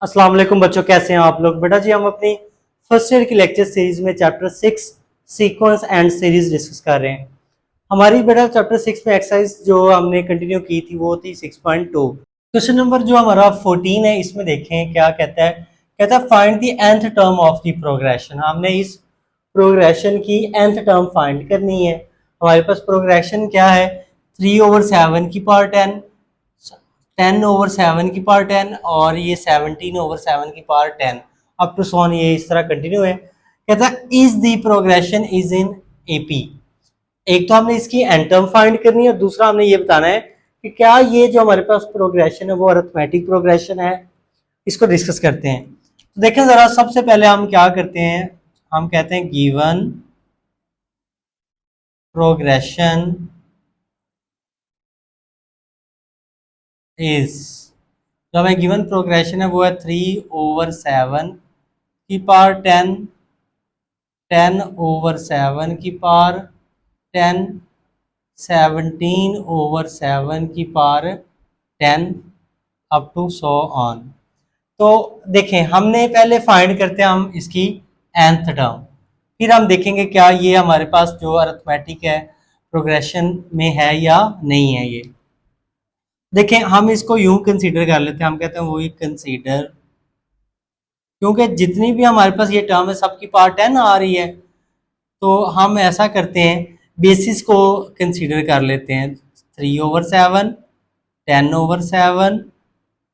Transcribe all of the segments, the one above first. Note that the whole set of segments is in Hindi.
अस्सलाम वालेकुम बच्चों, कैसे हैं आप लोग। बेटा जी, हम अपनी फर्स्ट ईयर की लेक्चर सीरीज में chapter 6 sequence and series discuss कर रहे हैं। हमारी बेटा चैप्टर 6 में एक्सरसाइज जो हमने कंटिन्यू की थी वो थी 6.2। क्वेश्चन नंबर जो हमारा 14 है, इसमें देखें क्या कहता है। कहता है find the nth term of the progression. हमने इस प्रोग्रेशन की nth टर्म फाइंड करनी है। हमारे पास प्रोग्रेशन क्या है, 3/7 की पावर 10, 10/7 की पावर 10 और ये 17/7 की पावर 10 अप टू सोन, ये इस तरह कंटिन्यू है। कहता है is the progression is in AP. एक तो हमने इसकी एन टर्म फाइंड करनी है और दूसरा हमने ये बताना है कि क्या ये जो हमारे पास प्रोग्रेशन है वो अरिथमेटिक प्रोग्रेशन है। इसको डिस्कस करते हैं। तो देखें जरा, सबसे पहले हम क्या करते हैं, हम कहते हैं गिवन प्रोग्रेशन इज, जो हमें गिवन प्रोग्रेशन है वो है 3/7 की पावर 10, 10/7 की पावर 10, 17/7 की power 10 up to so on. तो देखें, हमने पहले फाइंड करते हैं हम इसकी nth टर्म, फिर हम देखेंगे क्या ये हमारे पास जो अरिथमेटिक है प्रोग्रेशन में है या नहीं है। ये देखें, हम इसको यूं कंसीडर कर लेते हैं, हम कहते हैं वो कंसीडर, क्योंकि जितनी भी हमारे पास ये टर्म है सबकी पावर 10 आ रही है, तो हम ऐसा करते हैं बेसिस को कंसीडर कर लेते हैं। 3/7, 10/7,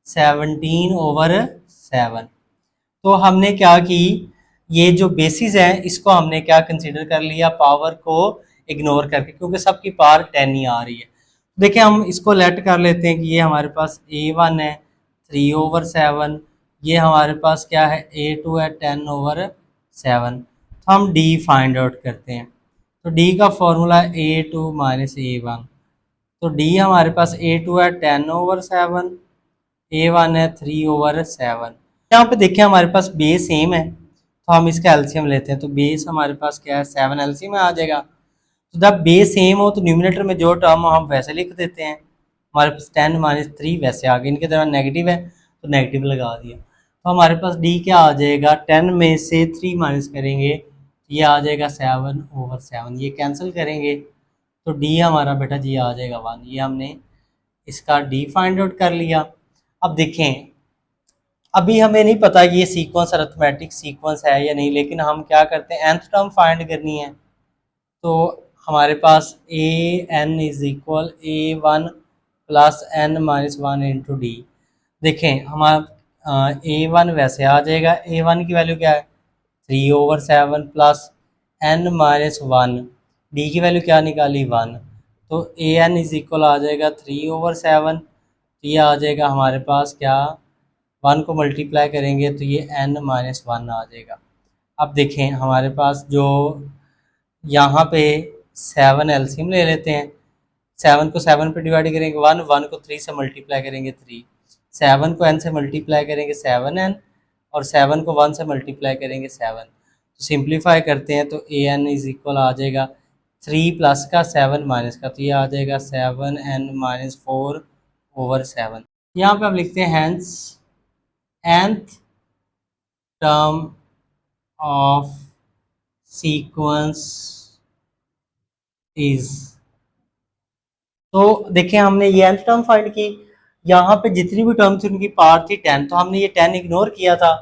17/7। तो हमने क्या की, ये जो बेसिस है इसको हमने क्या कंसीडर कर लिया, पावर को इग्नोर करके, क्योंकि सबकी पावर 10 ही आ रही है। देखिए, हम इसको लेट कर लेते हैं कि ये हमारे पास A1 है 3/7, ये हमारे पास क्या है A2 है 10/7। तो हम D फाइंड आउट करते हैं। तो D का फॉर्मूला है A2 माइनस A1। तो D हमारे पास A2 है 10/7, A1 है 3/7। यहाँ पे देखिए हमारे पास बेस सेम है, तो हम इसका एलसीएम लेते हैं। तो बेस हमारे पास क्या है 7 एलसीएम में आ जाएगा। तो जब बेस सेम हो तो न्यूमिनेटर में जो टर्म हम वैसे लिख देते हैं। हमारे पास 10 - 3 वैसे आ गया, इनके दौरान नेगेटिव है तो नेगेटिव लगा दिया। तो हमारे पास डी क्या आ जाएगा, 10 में से 3 माइनस करेंगे तो ये आ जाएगा 7/7। ये कैंसिल करेंगे तो डी हमारा बेटा जी आ जाएगा 1। ये हमने इसका डी फाइंड आउट कर लिया। अब देखें, अभी हमें नहीं पता ये सीक्वेंस अरिथमेटिक सीक्वेंस है या नहीं, लेकिन हम क्या करते हैं nth टर्म फाइंड करनी है। तो हमारे पास AN=A1 plus n-1 into D. देखें हमारा A1 वैसे आ जाएगा, A1 की वैल्यू क्या है 3/7 प्लस n-1, डी की वैल्यू क्या निकाली 1। तो AN आ जाएगा 3/7। तो ये आ जाएगा हमारे पास क्या, 1 को मल्टीप्लाई करेंगे तो ये n-1 आ जाएगा। अब देखें हमारे पास जो यहाँ पे 7 एलसीएम ले लेते हैं। 7 को 7 पे डिवाइड करेंगे 1, 1 को 3 से मल्टीप्लाई करेंगे 3, 7 को n से मल्टीप्लाई करेंगे 7n, और 7 को 1 से मल्टीप्लाई करेंगे 7। तो सिंप्लीफाई करते हैं तो AN आ जाएगा 3 प्लस का 7 माइनस का, तो ये आ जाएगा 7n-4/7। यहाँ पे हम लिखते हैं hence nth term of sequence is. तो देखिए, हमने ये nth टर्म फाइंड की, यहाँ पे जितनी भी टर्म थी उनकी पावर थी 10, तो हमने ये 10 इग्नोर किया था।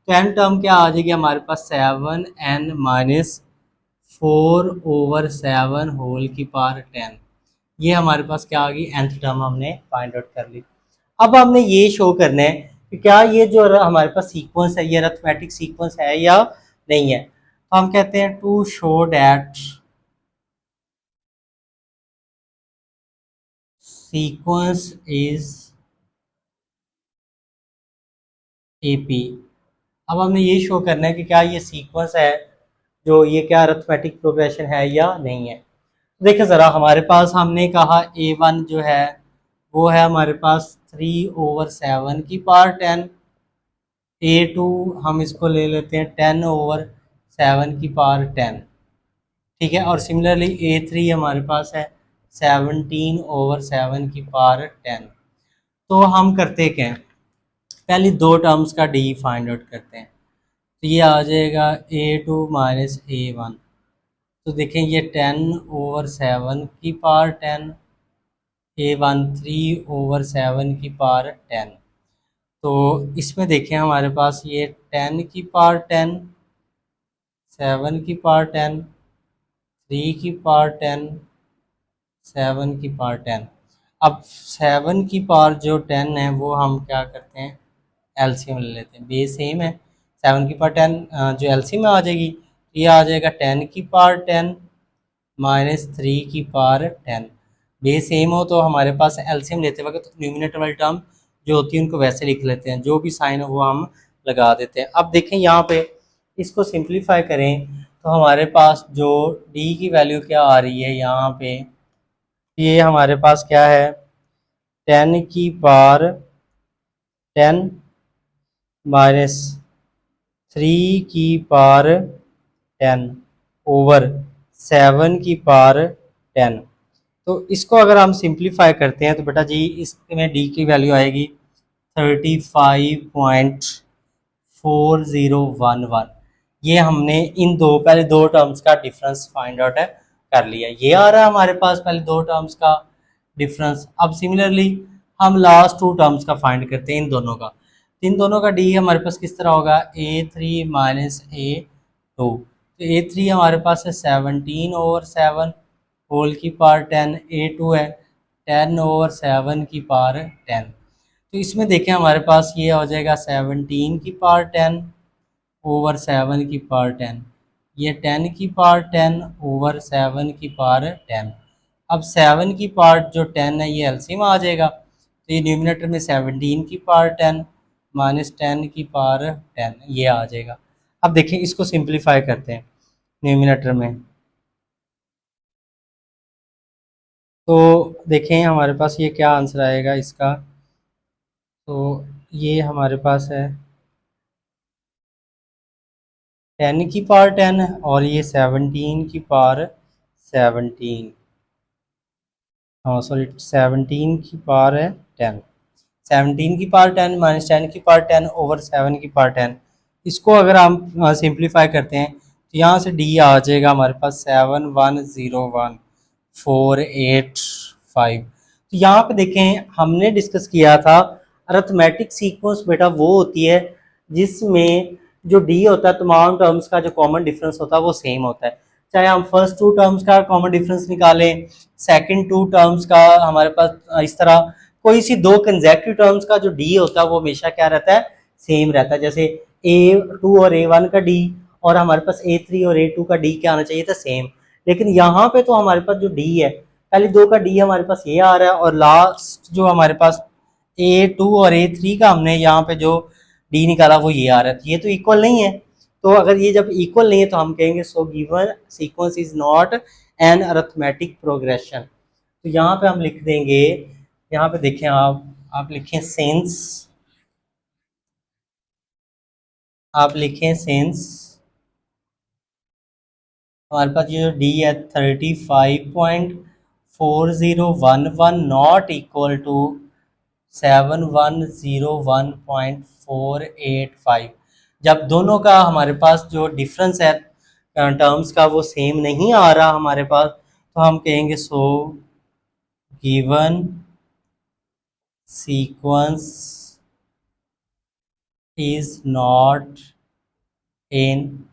तो n टर्म क्या आ जाएगी हमारे पास 7n-4/7 होल की पावर 10। ये हमारे पास क्या आ गई, nth टर्म हमने फाइंड आउट कर ली। अब हमने ये शो करना है कि क्या ये जो हमारे पास सीक्वेंस है ये अरिथमेटिक सीक्वेंस है या नहीं है। तो हम कहते हैं to show that sequence is AP. अब हमने ये शो करना है कि क्या ये सीक्वेंस है, जो ये क्या अरिथमेटिक प्रोग्रेशन है या नहीं है। देखिए ज़रा, हमारे पास हमने कहा A1 जो है वो है हमारे पास 3/7 की पावर 10, A2 हम इसको ले लेते हैं 10/7 की पावर 10, ठीक है। और सिमिलरली A3 हमारे पास है 17/7 की पावर 10। तो हम करते क्या हैं, पहली दो टर्म्स का डी फाइंड आउट करते हैं। तो ये आ जाएगा A2 माइनस A1। तो देखें ये 10/7 की पावर 10, A1 3/7 की पावर 10। तो इसमें देखें हमारे पास ये 10 की पावर 10, 7 की पावर 10, 3 की पावर 10, 7 की पावर 10। अब 7 की पावर जो 10 है वो हम क्या करते हैं, एलसीएम ले लेते हैं। बेस सेम है, 7 की पावर 10 जो एलसीएम में आ जाएगी, ये आ जाएगा 10 की पावर 10 माइनस 3 की पावर 10। बेस सेम हो तो हमारे पास एलसीएम लेते वक्त न्यूमिनेटर वाली टर्म जो होती है उनको वैसे लिख लेते हैं, जो भी साइन है वो हम लगा देते हैं। अब देखें यहाँ पे इसको सिंप्लीफाई करें तो हमारे पास जो डी की वैल्यू क्या आ रही है यहाँ पे, ये हमारे पास क्या है, 10 की पावर 10 माइनस 3 की पावर 10 ओवर 7 की पावर 10। तो इसको अगर हम सिंप्लीफाई करते हैं तो बेटा जी इसमें डी की वैल्यू आएगी 35.4011। ये हमने इन दो पहले दो टर्म्स का डिफरेंस फाइंड आउट कर लिया। ये आ रहा है हमारे पास पहले दो टर्म्स का डिफरेंस। अब सिमिलरली हम लास्ट टू टर्म्स का फाइंड करते हैं इन दोनों का। इन दोनों का डी हमारे पास किस तरह होगा, A3 माइनस A2। तो A3 हमारे पास है 17/7 होल की पावर 10, A2 है 10/7 की पावर 10। तो इसमें देखें हमारे पास ये हो जाएगा 17 की पावर 10 ओवर 7 की पावर 10, ये 10 की पावर 10 ओवर 7 की पावर 10। अब 7 की पावर जो 10 है ये एलसीएम आ जाएगा, तो ये न्यूमिनेटर में 17 की पावर 10 माइनस 10 की पावर 10 ये आ जाएगा। अब देखें इसको सिंप्लीफाई करते हैं न्यूमिनेटर में। तो देखें हमारे पास ये क्या आंसर आएगा इसका, तो ये हमारे पास है 10 की पावर 10 और ये 17 की पावर 17, हाँ सॉरी 17 की पावर है 10। 17 की पावर 10 माइनस 10 की पावर 10 ओवर 7 की पावर 10। इसको अगर हम सिंप्लीफाई करते हैं तो यहाँ से डी आ जाएगा हमारे पास 7101485। तो यहाँ पे देखें हमने डिस्कस किया था अरिथमेटिक सीक्वेंस बेटा वो होती है जिसमें जो डी होता है तमाम टर्म्स का जो कॉमन डिफरेंस होता है वो सेम होता है। चाहे हम फर्स्ट टू टर्म्स का कॉमन डिफरेंस निकालें, सेकंड टू टर्म्स का हमारे पास इस तरह कोई सी दो कंसेक्यूटिव टर्म्स का जो डी होता है वो हमेशा क्या रहता है, सेम रहता है। जैसे A2 और A1 का डी और हमारे पास A3 और A2 का डी क्या आना चाहिए था, सेम। लेकिन यहाँ पे तो हमारे पास जो डी है पहले दो का डी हमारे पास ये आ रहा है और लास्ट जो हमारे पास A2 और A3 का हमने यहाँ पे जो डी निकाला वो ये आ रहा है, तो ये तो इक्वल नहीं है। तो अगर ये जब इक्वल नहीं है तो हम कहेंगे so given sequence is not an arithmetic progression. तो यहाँ पे हम लिख देंगे, यहाँ पे देखें आप लिखें सेंस, आप लिखें सेंस हमारे पास ये जो डी है 35.4011 नॉट इक्वल टू 7101.485। जब दोनों का हमारे पास जो डिफरेंस है टर्म्स का वो सेम नहीं आ रहा हमारे पास, तो हम कहेंगे so given sequence is not in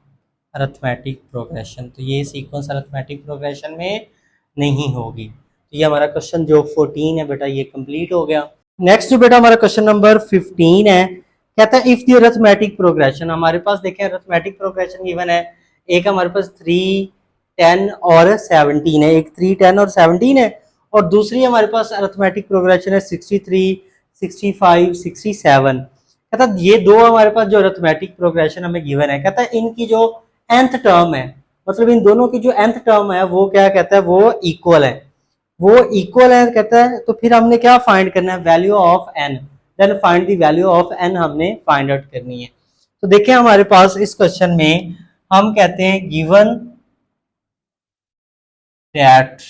arithmetic progression. तो ये सीक्वेंस अरिथमेटिक प्रोग्रेशन में नहीं होगी। तो ये हमारा क्वेश्चन जो 14 है बेटा ये कंप्लीट हो गया। नेक्स्ट जो बेटा हमारा क्वेश्चन नंबर 15 है, कहता है इफ द अरिथमेटिक प्रोग्रेशन, हमारे पास देखें अरिथमेटिक प्रोग्रेशन गिवन है, एक हमारे पास 3, 10 और 17 है, एक 3, 10 और 17 है, और दूसरी हमारे पास अरिथमेटिक प्रोग्रेशन है 63, 65, 67। कहता है ये दो हमारे पास जो अरिथमेटिक प्रोग्रेशन हमें गिवन है, कहता है इनकी जो nth टर्म है, मतलब इन दोनों की जो nth टर्म है वो क्या कहता है, वो इक्वल है, वो इक्वल है कहता है। तो फिर हमने क्या फाइंड करना है, value of n, then find the value of n हमने फाइंड आउट करनी है। तो देखिए हमारे पास इस क्वेश्चन में हम कहते हैं गिवन दैट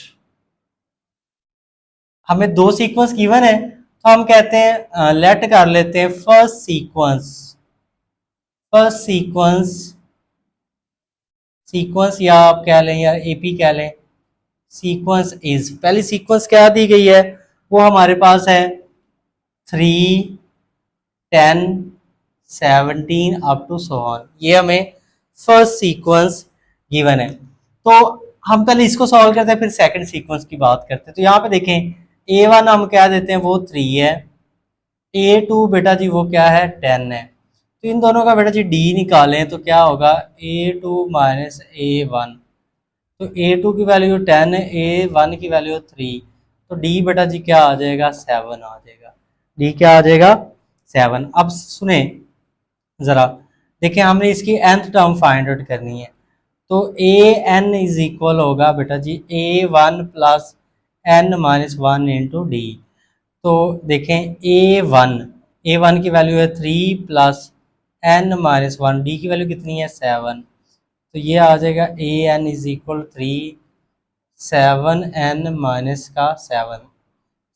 हमें दो सीक्वेंस गिवन है, हम कहते हैं लेट कर लेते हैं फर्स्ट सीक्वेंस या आप कह लें या एपी कह लें। सीक्वेंस इज, पहली सीक्वेंस क्या दी गई है, वो हमारे पास है 3, 10, 17 अप टू सो ऑन। ये हमें फर्स्ट सीक्वेंस गिवन है। तो हम पहले इसको सॉल्व करते हैं, फिर सेकंड सीक्वेंस की बात करते हैं। तो यहाँ पे देखें A1 हम क्या देते हैं, वो 3 है। A2 बेटा जी वो क्या है, 10 है। तो इन दोनों का बेटा जी D निकालें तो क्या होगा, A2 माइनस A1। तो A2 की वैल्यू 10 है, A1 की वैल्यू 3। तो D बेटा जी क्या आ जाएगा, 7 आ जाएगा। D क्या आ जाएगा, 7। अब सुने जरा, देखिए हमने इसकी nth टर्म फाइंड आउट करनी है। तो ए एन इज इक्वल होगा बेटा जी A1 plus n minus 1 into D. तो देखें ए वन की वैल्यू है 3 प्लस n माइनस 1, डी की वैल्यू कितनी है, 7। तो ये आ जाएगा A N is equal 3, 7n minus का 7।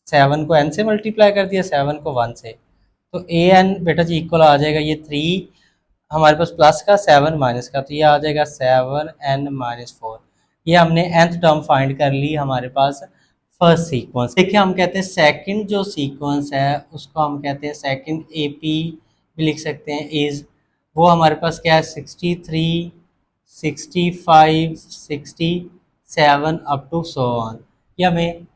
7 को n से मल्टीप्लाई कर दिया, 7 को 1 से। तो ए एन बेटा जी इक्वल आ जाएगा ये 3 हमारे पास प्लस का, 7 माइनस का। तो ये आ जाएगा 7n-4। ये हमने nth टर्म फाइंड कर ली हमारे पास फर्स्ट सीक्वेंस। देखिए हम कहते हैं सेकंड जो सीक्वेंस है उसको हम कहते हैं सेकंड एपी भी लिख सकते हैं इज। वो हमारे पास क्या है, 63, 65, 67 अप टू सो ऑन। ये हमें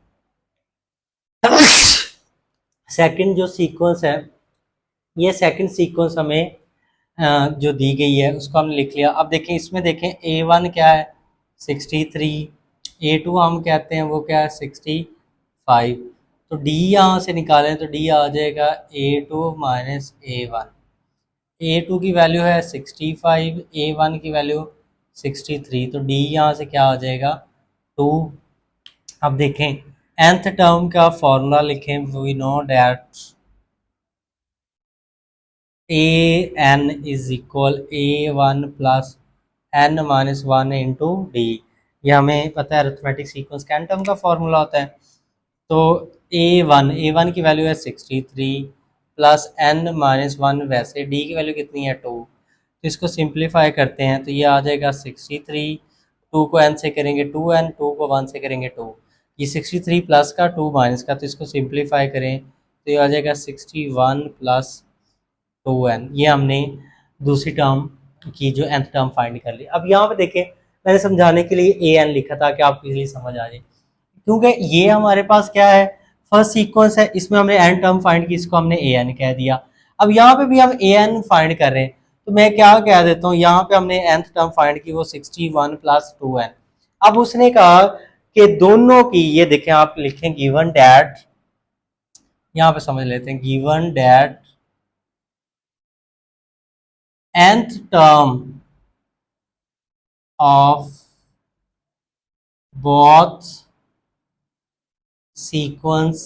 सेकंड जो सीक्वेंस है, ये सेकंड सीक्वेंस हमें जो दी गई है उसको हमने लिख लिया। अब देखें इसमें देखें A1 क्या है, 63। A2 हम कहते हैं वो क्या है, 65। तो D यहाँ से निकालें तो D आ जाएगा A2 माइनस A1। A2 की वैल्यू है 65, A1 की वैल्यू 63। तो D यहाँ से क्या आ जाएगा, 2। अब देखें nth टर्म का फॉर्मूला लिखें, we know that a N is equal A1 plus n minus 1 into d. ये हमें पता है अरिथमेटिक सीक्वेंस का टर्म का फॉर्मूला होता है। तो A1 की वैल्यू है 63 प्लस n माइनस 1, वैसे डी की वैल्यू कितनी है, 2। तो इसको सिंप्लीफाई करते हैं तो ये आ जाएगा 63, 2 को n से करेंगे 2n, 2 को 1 से करेंगे 2। ये 63 प्लस का 2 माइनस का, तो इसको सिंप्लीफाई करें तो ये आ जाएगा 61 प्लस 2n। ये हमने दूसरी टर्म की जो nth टर्म फाइंड कर ली। अब यहाँ पे देखें मैंने समझाने के लिए ए एन लिखा था कि आपको इजीली समझ आ जाए, क्योंकि ये हमारे पास क्या है, फर्स्ट सीक्वेंस है, इसमें हमने n टर्म फाइंड की, इसको हमने ए एन कह दिया। अब यहाँ पे भी हम ए एन फाइंड कर रहे हैं तो मैं क्या कह देता हूँ, यहाँ पे हमने nth टर्म फाइंड की वो 61 प्लस 2n। अब उसने कहा कि दोनों की, ये देखें आप लिखें गिवन डैट, यहाँ पे समझ लेते हैं, given that nth term of both sequence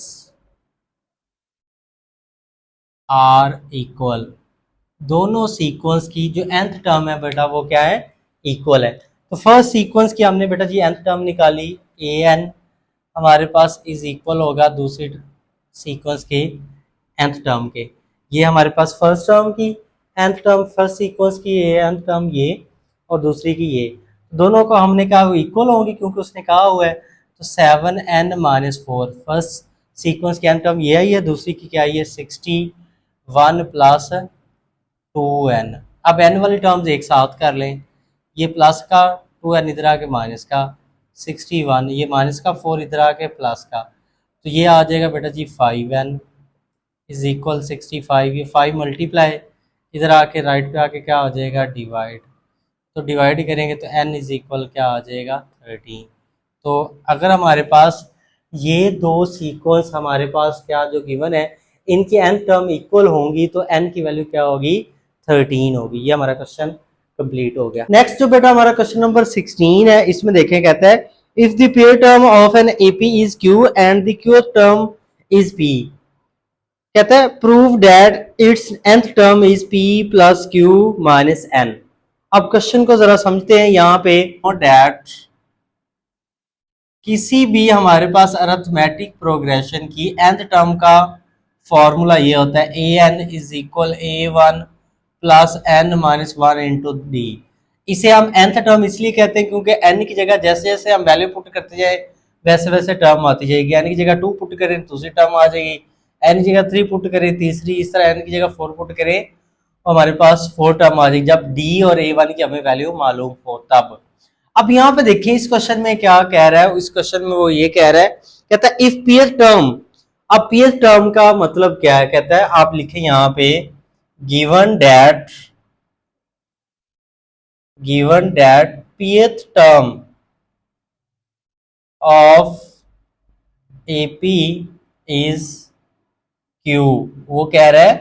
are equal। दोनों सीक्वेंस की जो nth टर्म है बेटा वो क्या है, इक्वल है। तो फर्स्ट सीक्वेंस की हमने बेटा जी nth टर्म निकाली, ए एन हमारे पास इज इक्वल होगा दूसरी सीक्वेंस के nth टर्म के। ये हमारे पास फर्स्ट टर्म की nth टर्म, फर्स्ट सीक्वेंस की nth टर्म ये, और दूसरी की ये। दोनों को हमने कहा वो इक्वल होंगी क्योंकि उसने कहा हुआ है। तो 7n-4 फर्स्ट सीक्वेंस की nth टर्म ये आई है, दूसरी की क्या आई है, 61 प्लस 2n। अब n वाली टर्म्स एक साथ कर लें, ये प्लस का 2n इधर आके माइनस का 61, ये माइनस का 4 इधर आके प्लस का। तो ये आ जाएगा बेटा जी 5n इज इक्वल 65। ये 5 मल्टीप्लाई इधर आके राइट पे आके क्या हो जाएगा, डिवाइड। तो डिवाइड करेंगे तो n इज इक्वल क्या आ जाएगा, 13। तो अगर हमारे पास ये दो सीक्वेंस हमारे पास क्या जो गिवन है, इनकी n टर्म इक्वल होंगी तो n की वैल्यू क्या होगी, 13 होगी। ये हमारा क्वेश्चन कंप्लीट हो गया। नेक्स्ट जो बेटा हमारा क्वेश्चन नंबर 16 है, इसमें देखें कहता है if the pair term of an AP is q and the q term is p, कहता है prove that it's nth term is p plus q minus n। अब क्वेश्चन को जरा समझते हैं। यहाँ पे दैट किसी भी हमारे पास अरिथमेटिक प्रोग्रेशन की nth टर्म का फॉर्मूला ये होता है A N is equal A one plus N minus one into D. इसे हम nth टर्म इसलिए कहते हैं क्योंकि n की जगह जैसे जैसे हम वैल्यू पुट करते जाए वैसे वैसे टर्म आती जाएगी। n की जगह 2 पुट करें दूसरी टर्म आ जाएगी, n की जगह 3 पुट करें तीसरी, इस तरह n की जगह 4 पुट करें और हमारे पास 4 टर्म आ जाएगी जब d और a1 की हमें वैल्यू मालूम हो तब। अब यहाँ पे देखिए इस क्वेश्चन में क्या कह रहा है, इस क्वेश्चन में वो ये कह रहा है, कहता है इफ pth टर्म। अब pth टर्म का मतलब क्या है, कहता है आप लिखें यहाँ पे given that pth term of AP is Q। वो कह रहा है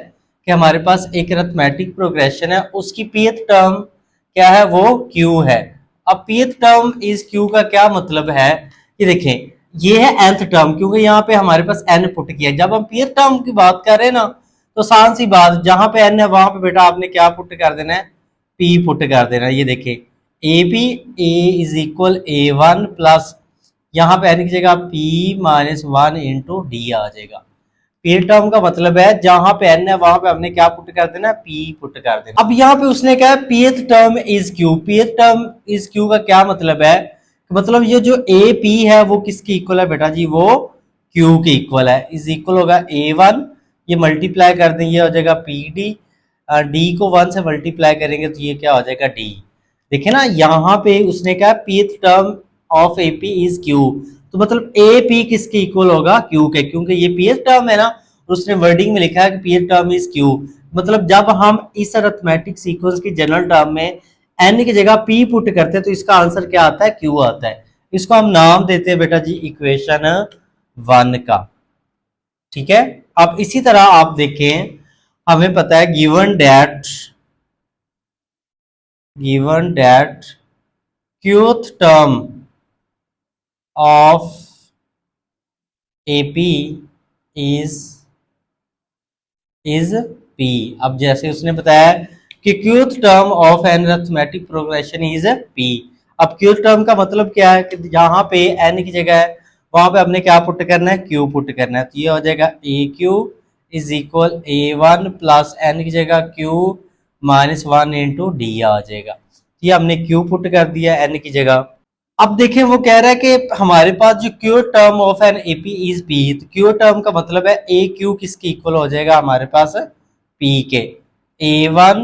कि हमारे पास एक अरिथमेटिक प्रोग्रेशन है, उसकी pth टर्म क्या है, वो Q है। अब pth टर्म इज Q का क्या मतलब है कि देखें ये है nth टर्म, क्योंकि यहाँ पे हमारे पास n पुट किया है। जब हम pth टर्म की बात कर रहे हैं ना तो आसान सी बात, जहां पे n है वहां पे बेटा आपने क्या पुट कर देना है, p पुट कर देना है। ये देखें AB a is equal A1 plus यहाँ पे n की जगह p minus one into D आ जाएगा। पीथ टर्म का मतलब है जहां पे n है वहां पे हमने क्या पुट कर देना, p पुट कर देना। अब यहाँ पे उसने कहा pth term is q। pth term is q का क्या मतलब है, मतलब ये जो AP है वो किसकी इक्वल है बेटा जी, वो Q के इक्वल है। इज इक्वल होगा A1, ये मल्टीप्लाई कर देंगे हो जाएगा PD, D को 1 से मल्टीप्लाई करेंगे तो ये क्या हो जाएगा D। देखिए ना यहाँ पे उसने कहा pth term of AP is Q, तो मतलब AP किसके इक्वल होगा, Q के, क्योंकि ये pth टर्म है ना और उसने वर्डिंग में लिखा है कि pth टर्म इज Q। मतलब जब हम इस अरिथमेटिक सीक्वेंस की जनरल टर्म में n की जगह p पुट करते हैं तो इसका आंसर क्या आता है, Q आता है। इसको हम नाम देते हैं बेटा जी इक्वेशन 1 का, ठीक है। अब इसी तरह आप देखें हमें पता है given that qth term of AP is P। अब जैसे उसने बताया कि qth term of an arithmetic progression is P। अब qth टर्म का मतलब क्या है कि जहां पे n की जगह है वहां पे हमने क्या पुट करना है, q पुट करना है। तो ये हो जाएगा AQ is equal A1 plus n की जगह q minus one into D आ जाएगा। ये हमने q पुट कर दिया n की जगह। अब देखें वो कह रहा है कि हमारे पास जो Q term of an AP is P, तो क्यू टर्म का मतलब है ए क्यू किसके इक्वल हो जाएगा हमारे पास पी के। A1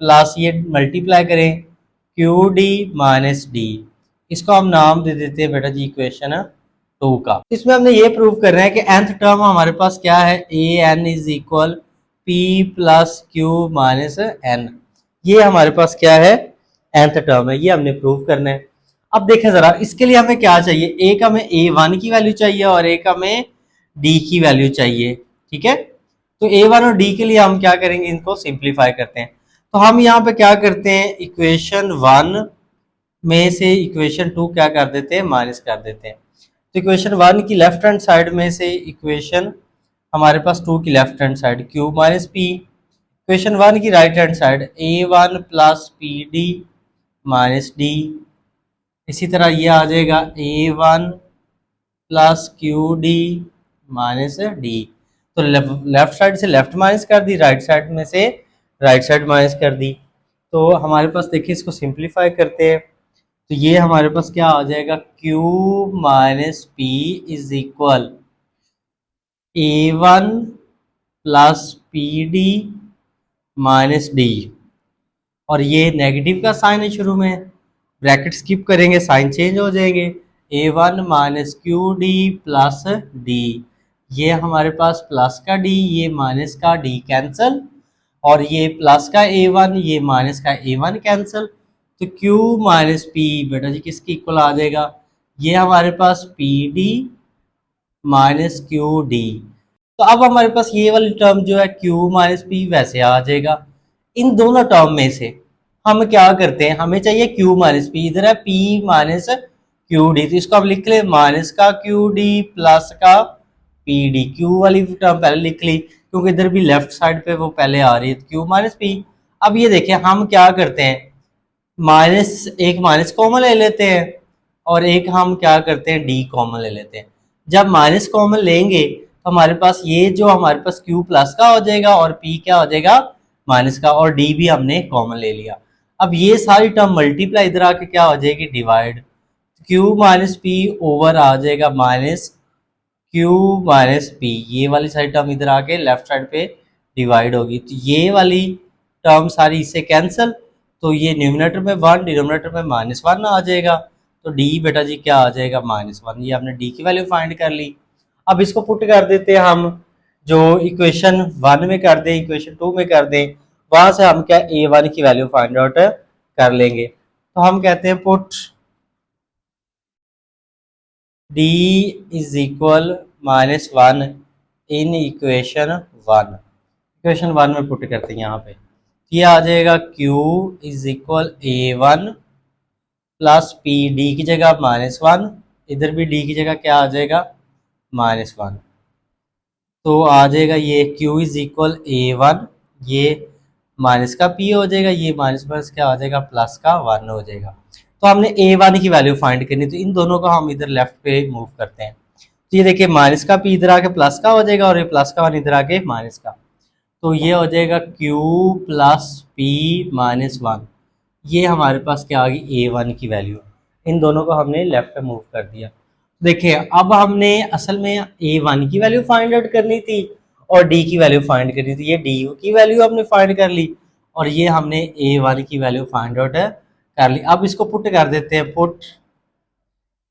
प्लस ये मल्टीप्लाई करें क्यू डी माइनस डी, इसको हम नाम दे देते हैं बेटा जी इक्वेशन 2 का। इसमें हमने ये प्रूव कर रहे हैं कि nth टर्म हमारे पास क्या है, A N is equal P plus Q minus N. ये हमारे पास क्या है, nth टर्म है, ये हमने प्रूव करना है। अब देखें जरा इसके लिए हमें क्या चाहिए, एक हमें A1 की वैल्यू चाहिए और एक हमें D की वैल्यू चाहिए, ठीक है। तो A1 और D के लिए हम क्या करेंगे, इनको सिंप्लीफाई करते हैं। तो हम यहाँ पे क्या करते हैं, इक्वेशन 1 में से इक्वेशन 2 क्या कर देते हैं, माइनस कर देते हैं। तो इक्वेशन 1 की लेफ्ट हैंड साइड में से इक्वेशन हमारे पास 2 की left hand side Q minus P, equation 1 की right hand side A1 plus PD minus D। इसी तरह ये आ जाएगा A1 plus Q D minus D. तो लेफ्ट साइड से लेफ्ट माइनस कर दी, राइट साइड में से राइट साइड माइनस कर दी। तो हमारे पास देखिए इसको सिंप्लीफाई करते हैं तो ये हमारे पास क्या आ जाएगा, Q minus P is equal A1 plus P D minus D, और ये नेगेटिव का साइन है शुरू में, ब्रैकेट स्किप करेंगे साइन चेंज हो जाएंगे, A1 minus Q D plus D. ये हमारे पास प्लस का D, ये माइनस का D कैंसिल, और ये प्लस का A1 ये माइनस का A1 कैंसिल। तो Q माइनस पी बेटा जी किसकी इक्वल आ जाएगा, ये हमारे पास PD माइनस क्यू डी। तो अब हमारे पास ये वाली टर्म जो है Q माइनस पी वैसे आ जाएगा। इन दोनों टर्म में से हम क्या करते हैं, हमें चाहिए Q माइनस पी, इधर है P माइनस क्यू डी, तो इसको आप लिख ले माइनस का क्यू डी प्लस का पी डी। क्यू वाली टर्म पहले लिख ली क्योंकि इधर भी लेफ्ट साइड पे वो पहले आ रही है, Q माइनस पी। अब ये देखिए हम क्या करते हैं, माइनस एक माइनस कॉमन ले लेते हैं और एक हम क्या करते हैं D कॉमन ले लेते हैं। जब माइनस कॉमन लेंगे तो हमारे पास ये जो हमारे पास क्यू प्लस का हो जाएगा और पी क्या हो जाएगा माइनस का, और डी भी हमने कॉमन ले लिया। अब ये सारी टर्म मल्टीप्लाई इधर आके क्या हो जाएगी divide, Q minus P over आ जाएगा माइनस क्यू माइनस पी, ये वाली सारी टर्म इधर आके लेफ्ट साइड पे डिवाइड होगी, तो ये वाली टर्म सारी इससे कैंसिल, तो ये न्यूमिनेटर में वन डिनोमिनेटर में माइनस वन आ जाएगा, तो डी बेटा जी क्या आ जाएगा माइनस वन, ये हमने डी की वैल्यू फाइंड कर ली। अब इसको पुट कर देते हैं हम, जो इक्वेशन वन में कर दें इक्वेशन टू में कर दें, वहां से हम क्या ए वन की वैल्यू फाइंड आउट कर लेंगे। तो हम कहते हैं put D is equal minus one in equation one, equation one में पुट करते हैं यहाँ पे, ये आ जाएगा Q is equal A one plus P, D की जगह माइनस वन, इधर भी डी की जगह क्या आ जाएगा माइनस वन, तो आ जाएगा ये Q is equal A one, ये माइनस का P हो जाएगा, ये माइनस माइनस क्या आ जाएगा प्लस का वन हो जाएगा। तो हमने ए वन की वैल्यू फाइंड करनी, तो इन दोनों को हम इधर लेफ्ट पे मूव करते हैं, तो ये देखिए माइनस का P इधर आके प्लस का हो जाएगा और ये प्लस का वन इधर आके माइनस का, तो ये हो जाएगा Q plus P minus one, ये हमारे पास क्या आ गई ए वन की वैल्यू, इन दोनों को हमने लेफ्ट पे मूव कर दिया। देखिए अब हमने असल में ए वन की वैल्यू फाइंड आउट करनी थी और डी की वैल्यू फाइंड करनी थी, ये डी की वैल्यू हमने फाइंड कर ली और ये हमने ए वन की वैल्यू फाइंड आउट कर ली। अब इसको पुट कर देते हैं, put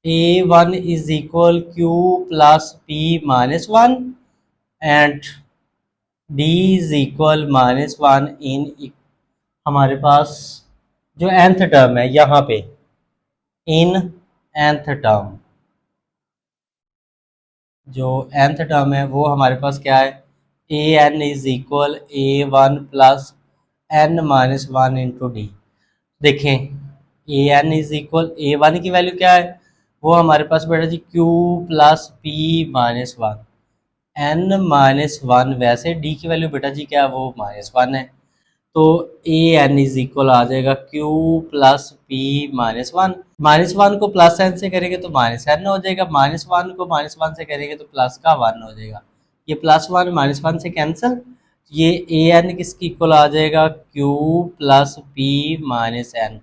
A one is equal Q plus P minus one and D is equal minus one in, हमारे पास जो nth टर्म है यहाँ पे इन nth टर्म, जो nth टर्म है वो हमारे पास क्या है A N is equal A one plus N minus one into D. देखें A N is equal A one की वैल्यू क्या है, वो हमारे पास बेटा जी q plus P minus one n minus one, वैसे डी की वैल्यू बेटा जी क्या है वो माइनस वन है, तो ए एन इज इक्वल आ जाएगा q plus P minus one, minus one को प्लस एन से करेंगे तो माइनस एन हो जाएगा, माइनस वन को माइनस वन से करेंगे तो प्लस का वन हो जाएगा, ये प्लस वन माइनस वन से कैंसिल, ये ए एन किसकी इक्वल आ जाएगा q plus P minus n.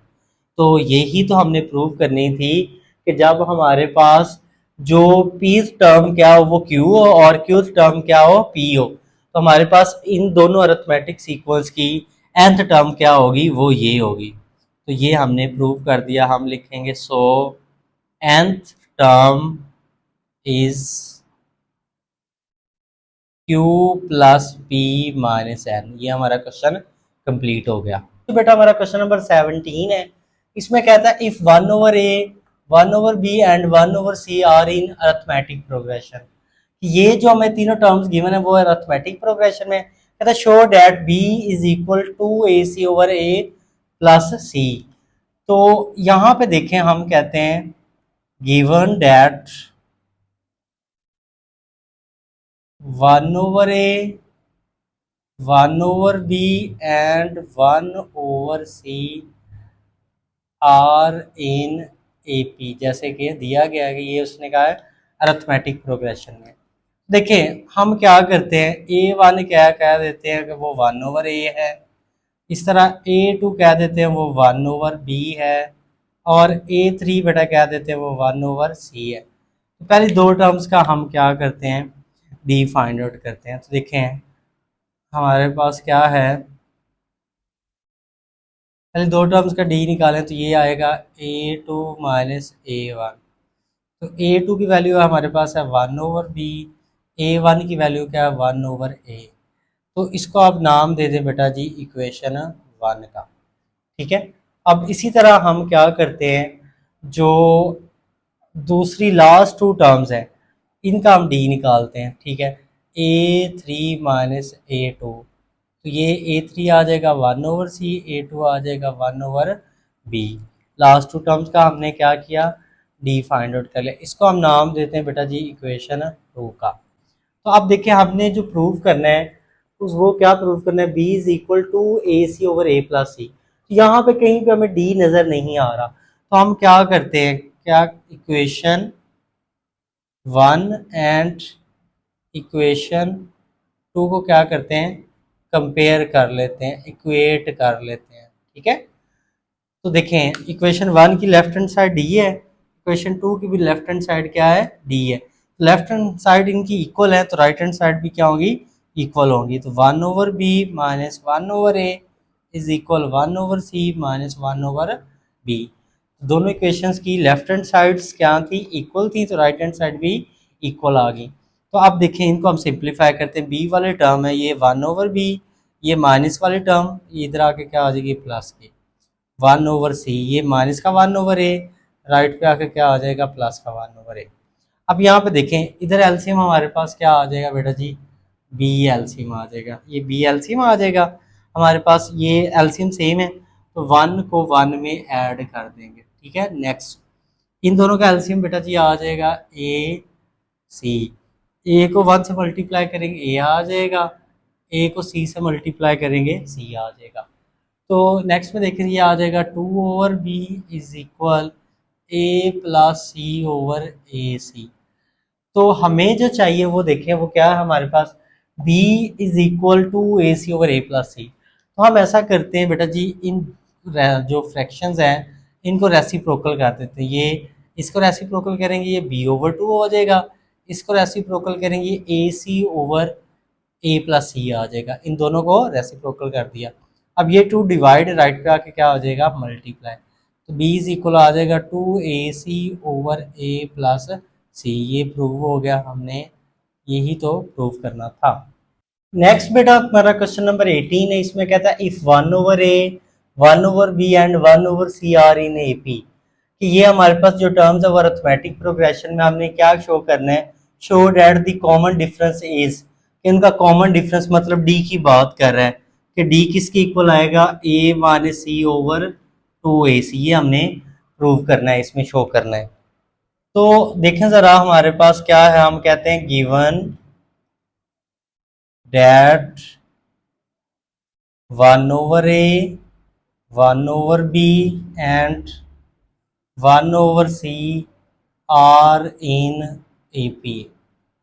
तो यही तो हमने प्रूव करनी थी कि जब हमारे पास जो पी टर्म क्या हो वो क्यू हो और क्यू टर्म क्या हो पी हो, तो हमारे पास इन दोनों अरिथमेटिक सीक्वेंस की nth टर्म क्या होगी वो ये होगी, तो ये हमने प्रूव कर दिया। हम लिखेंगे so nth term is q plus P minus N, ये हमारा क्वेश्चन कंप्लीट हो गया। तो बेटा हमारा क्वेश्चन नंबर 17 है, इसमें कहता है if one over A one over B and one over C are in arithmetic progression, ये जो हमें तीनों टर्म्स गिवन है वो अरिथमेटिक प्रोग्रेशन में, कहता है show that B is equal to A C over A plus C. तो यहाँ पे देखें हम कहते हैं given that one over A one over B and one over C are in A P, जैसे कि दिया गया है कि ये उसने कहा है अरिथमेटिक प्रोग्रेशन में। देखिए हम क्या करते हैं ए वन क्या कह देते हैं कि वो वन ओवर ए है, इस तरह ए टू कह देते हैं वो वन ओवर बी है, और ए थ्री बेटा कह देते हैं वो वन ओवर सी है। तो पहले दो टर्म्स का हम क्या करते हैं डी फाइंड आउट करते हैं। तो देखें हमारे पास क्या है, पहले दो टर्म्स का डी निकालें तो ये आएगा ए टू माइनस ए वन, तो ए टू की वैल्यू हमारे पास है वन ओवर बी, ए वन की वैल्यू क्या है वन ओवर ए, तो इसको आप नाम दे दें बेटा जी इक्वेशन वन का, ठीक है। अब इसी तरह हम क्या करते हैं, जो दूसरी लास्ट टू टर्म्स हैं इनका हम डी निकालते हैं, ठीक है। A three minus A two, तो ये ए थ्री आ जाएगा one over C, A two आ जाएगा one over B, last two terms का हमने क्या किया डी फाइंड आउट कर लिया, इसको हम नाम देते हैं बेटा जी इक्वेशन टू का। तो अब देखिए हमने जो प्रूव करना है उस वो क्या प्रूव करना है, B is equal to A C over A plus C, यहाँ पे कहीं पे हमें डी नज़र नहीं आ रहा, तो हम क्या करते हैं क्या equation one and equation two को क्या करते हैं, कंपेयर कर लेते हैं, इक्वेट कर लेते हैं। ठीक है, तो देखें इक्वेशन वन की लेफ्ट हैंड साइड डी है, इक्वेशन टू की भी लेफ्ट हैंड साइड क्या है, डी है। लेफ्ट हैंड साइड इनकी इक्वल है तो राइट हैंड साइड भी क्या होगी, इक्वल होंगी। तो 1/b minus 1/a is equal 1/c minus 1/b। दोनों इक्वेशंस की लेफ्ट हैंड साइड्स क्या थी, इक्वल थी, तो राइट हैंड साइड भी इक्वल आ गई। तो अब देखें इनको हम सिंप्लीफाई करते हैं, बी वाले टर्म है ये 1/b, ये माइनस वाले टर्म इधर आके क्या आ जाएगी, प्लस के 1/c, ये माइनस का 1/a, राइट पे आके क्या आ जाएगा, प्लस का 1/a। अब यहाँ पे देखें इधर एलसीएम हमारे पास क्या आ जाएगा बेटा जी, बी एलसीएम आ जाएगा, ये बी एलसीएम आ जाएगा हमारे पास, ये एलसीएम सेम है तो 1 को 1 में ऐड कर देंगे। ठीक है, नेक्स्ट इन दोनों का एलसीएम बेटा जी आ जाएगा ए सी, ए को 1 से मल्टीप्लाई करेंगे ए आ जाएगा, ए को सी से मल्टीप्लाई करेंगे सी आ जाएगा। तो नेक्स्ट में देखिए ये आ जाएगा 2/b is equal A plus C over A C. तो हमें जो चाहिए वो देखें वो क्या है हमारे पास, b is equal to A C over A plus C. तो हम ऐसा करते हैं बेटा जी, इन जो फ्रैक्शंस हैं इनको रेसिप्रोकल कर देते हैं। ये इसको रेसिप्रोकल करेंगे ये b ओवर टू हो जाएगा, इसको रेसिप्रोकल करेंगे ए सी ओवर ए प्लस सी आ जाएगा, इन दोनों को रेसिप्रोकल कर दिया। अब ये टू डिवाइड राइट पे आके क्या हो जाएगा, मल्टीप्लाई, तो b इज इक्वल आ जाएगा 2ac ओवर a प्लस सी। ये प्रूव हो गया, हमने यही तो प्रूव करना था। नेक्स्ट बेटा हमारा क्वेश्चन नंबर 18 है, इसमें कहता है if 1/a 1/b and 1/c are in AP, कि ये हमारे पास जो टर्म्स है वो अरिथमेटिक प्रोग्रेशन में हमने क्या शो करना है, show that the common difference is, कि उनका कॉमन डिफरेंस मतलब डी की बात कर रहा है कि डी किसके इक्वल आएगा, a minus C over 2ac, ये हमने प्रूव करना है, इसमें शो करना है। तो देखें जरा हमारे पास क्या है, हम कहते हैं given that 1/a 1/b and 1/c are in AP,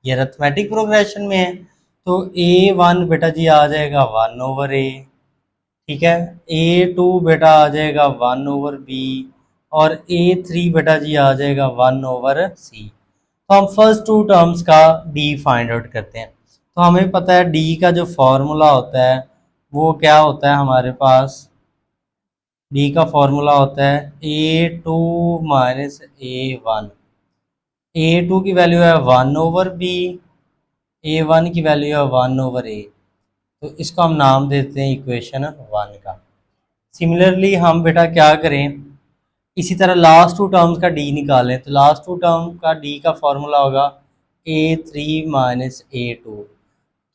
ये अरिथमेटिक प्रोग्रेशन में है। तो a1 बेटा जी आ जाएगा 1/a, ठीक है, a2 बेटा आ जाएगा 1/b और a3 बेटा जी आ जाएगा 1/c। तो हम फर्स्ट टू टर्म्स का d फाइंड आउट करते हैं। तो हमें पता है d का जो फॉर्मूला होता है वो क्या होता है हमारे पास, d का फॉर्मूला होता है a2 माइनस a1। a2 की वैल्यू है 1/b, a1 की वैल्यू है 1/a, तो इसको हम नाम देते हैं इक्वेशन 1 का। सिमिलरली हम बेटा क्या करें, इसी तरह लास्ट टू टर्म्स का डी निकालें, तो लास्ट टू टर्म का डी का फॉर्मूला होगा a3 माइनस a2।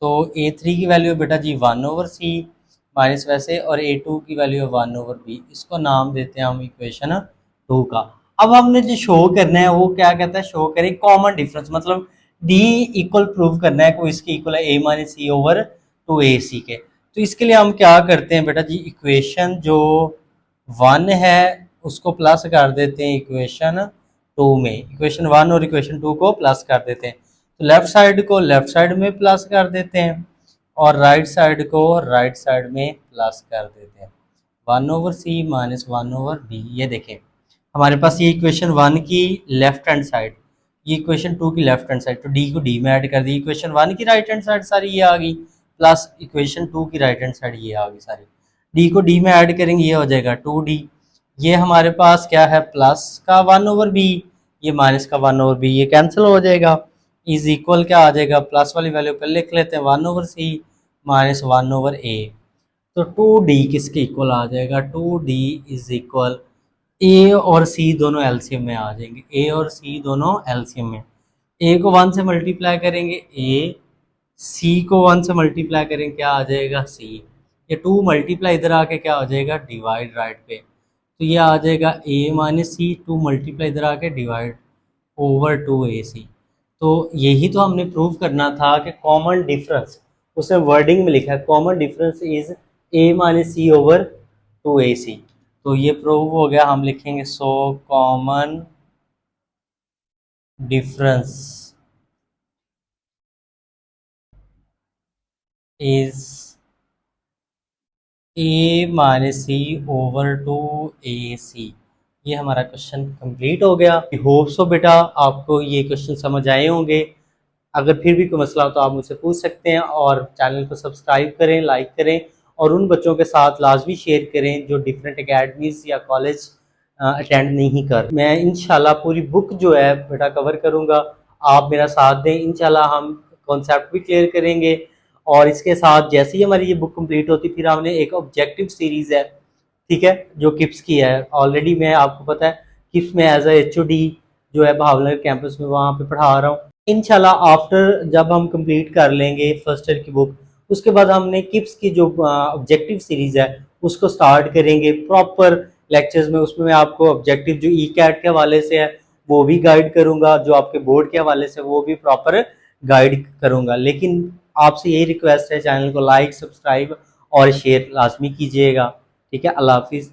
तो a3 की वैल्यू बेटा जी 1/c माइनस वैसे, और a2 की वैल्यू है 1/b, इसको नाम देते हैं हम इक्वेशन 2 का। अब हमने जो शो करना है वो क्या कहता है, शो करें कॉमन डिफरेंस, मतलब d इक्वल प्रूव करना है, कोई इसके इक्वल है a minus C over 2ac के। तो इसके लिए हम क्या करते हैं बेटा जी, इक्वेशन जो 1 है उसको प्लस कर देते हैं इक्वेशन 2 में, इक्वेशन 1 और इक्वेशन 2 को प्लस कर देते हैं। तो लेफ्ट साइड को लेफ्ट साइड में प्लस कर देते हैं और राइट साइड को राइट साइड में प्लस कर देते हैं, 1/c माइनस 1/b। ये देखें हमारे पास ये इक्वेशन 1 की लेफ्ट हैंड साइड, ये इक्वेशन 2 की लेफ्ट हैंड साइड, तो डी को डी में ऐड कर दी, इक्वेशन 1 की राइट हैंड साइड सारी ये आ गई, प्लस इक्वेशन 2 की राइट हैंड साइड ये आ गई सारी, डी को डी में ऐड करेंगे ये हो जाएगा 2d। ये हमारे पास क्या है, प्लस का 1/b, ये माइनस का 1/b, ये कैंसिल हो जाएगा, इज इक्वल क्या आ जाएगा, प्लस वाली वैल्यू पर लिख लेते हैं 1/c माइनस 1/a। तो 2d किसके इक्वल आ जाएगा, 2d इज इक्वल ए और सी दोनों एलसीएम में आ जाएंगे, ए और सी दोनों एलसीएम में, ए को 1 से मल्टीप्लाई करेंगे ए, सी को 1 से मल्टीप्लाई करेंगे क्या आ जाएगा सी, ये 2 मल्टीप्लाई इधर आके क्या हो जाएगा, डिवाइड राइट पे, तो ये आ जाएगा a माइनस सी, 2 मल्टीप्लाई इधर आके डिवाइड ओवर 2ac। तो यही तो हमने प्रूव करना था कि कॉमन डिफरेंस, उसने वर्डिंग में लिखा है common difference is a minus C over 2ac। तो ये प्रूव हो गया, हम लिखेंगे so common difference is A minus C over two A C. ये हमारा क्वेश्चन कंप्लीट हो गया। होप सो बेटा आपको ये क्वेश्चन समझ आए होंगे। अगर फिर भी कोई मसला हो तो आप मुझसे पूछ सकते हैं, और चैनल को सब्सक्राइब करें, लाइक करें, और उन बच्चों के साथ लाजमी शेयर करें जो डिफरेंट एकेडमीज या कॉलेज अटेंड नहीं कर। मैं इंशाल्लाह पूरी बुक जो है बेटा कवर करूँगा, आप मेरा साथ दें। इंशाल्लाह हम कॉन्सेप्ट भी क्लियर करेंगे, और इसके साथ जैसे ही हमारी ये बुक कंप्लीट होती फिर हमने एक ऑब्जेक्टिव सीरीज़ है, ठीक है, जो किप्स की है। ऑलरेडी मैं आपको पता है किप्स में एज ए HOD जो है भावनगर कैंपस में वहाँ पे पढ़ा रहा हूँ। इंशाल्लाह आफ्टर जब हम कंप्लीट कर लेंगे फर्स्ट ईयर की बुक, उसके बाद हमने किप्स की जो ऑब्जेक्टिव सीरीज़ है उसको स्टार्ट करेंगे प्रॉपर लेक्चर्स में। उसमें मैं आपको ऑब्जेक्टिव जो ECAT के हवाले से है वो भी गाइड करूँगा, जो आपके बोर्ड के हवाले से वो भी प्रॉपर गाइड करूँगा। लेकिन आपसे यही रिक्वेस्ट है, चैनल को लाइक, सब्सक्राइब और शेयर लाजमी कीजिएगा। ठीक है, अल्लाह हाफिज़।